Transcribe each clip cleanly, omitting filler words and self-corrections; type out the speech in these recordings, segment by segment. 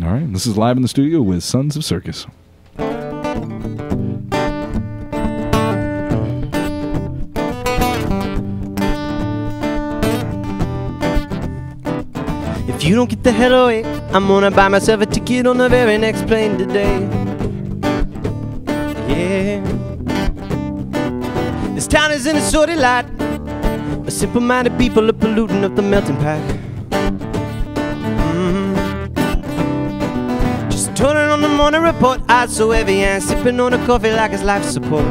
All right, this is live in the studio with Sons of Circus. If you don't get the hell away, I'm gonna buy myself a ticket on the very next plane today. Yeah. This town is in a sordid light. A simple-minded people are polluting up the melting pot. Just turning on the morning report, eyes so heavy and sipping on a coffee like it's life support.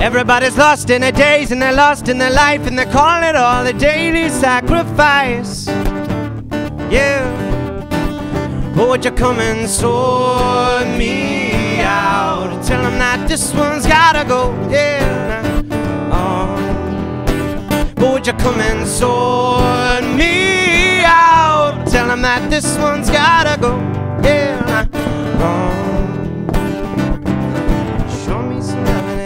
Everybody's lost in their days and they're lost in their life and they're calling it all a daily sacrifice. Yeah. But would you come and sort me out? Tell them that this one's gotta go. Yeah. Oh. But would you come and sort me out? Tell them that this one's gotta go. Yeah. Oh. Show me some loving.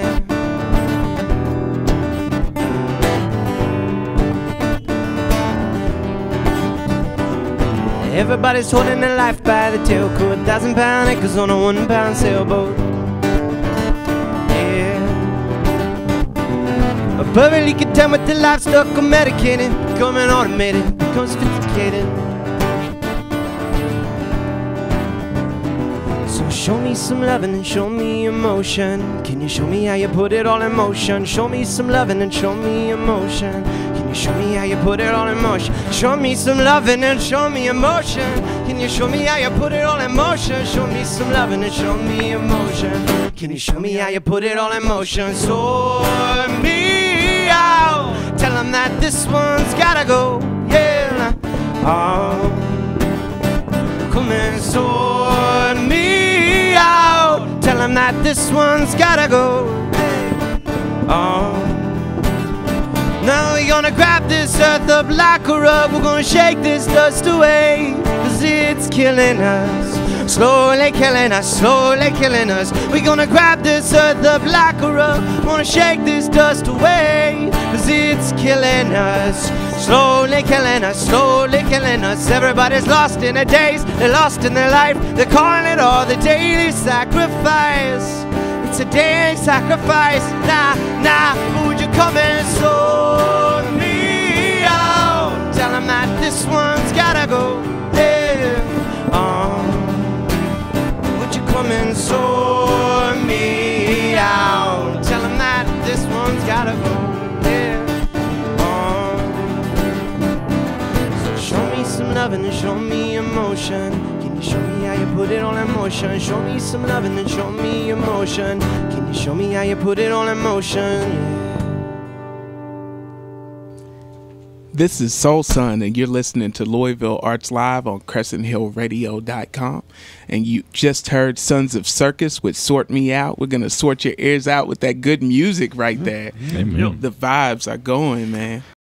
Everybody's holding their life by the tail, cool 1,000-pound anchors on a 1-pound sailboat. Yeah. A perfectly content with the livestock are medicated, becoming automated, become sophisticated. So show me some loving and show me emotion. Can you show me how you put it all in motion? Show me some loving and show me emotion. Can you show me how you put it all in motion? Show me some loving and show me emotion. Can you show me how you put it all in motion? Show me some loving and show me emotion. Can you show me how you put it all in motion? Sort me out. Tell them that this one's gotta go. Yeah. Oh. Come and sort me out. Tell them that this one's gotta go. Oh. Now we're gonna grab this earth up like a rug. We're gonna shake this dust away, 'cause it's killing us. Slowly killing us, slowly killing us. We're gonna grab this earth up like a rug. We're gonna shake this dust away, 'cause it's killing us. Slowly killing us, slowly killing us. Everybody's lost in their days, they're lost in their life. They're calling it all the daily sacrifice. It's a daily sacrifice. Nah, nah, would you come and sort me out? Tell them that this one's gotta go. Yeah. Would you come and sort me out? Tell them that this one's gotta go. Some loving and show me emotion. Can you show me how you put it all in motion? Show me some loving and show me emotion. Can you show me how you put it all in motion? Yeah. This is Soul Son, and you're listening to Louisville Arts Live on CrescentHillRadio.com. And you just heard Sons of Circus with Sort Me Out. We're going to sort your ears out with that good music right there. Amen. The vibes are going, man.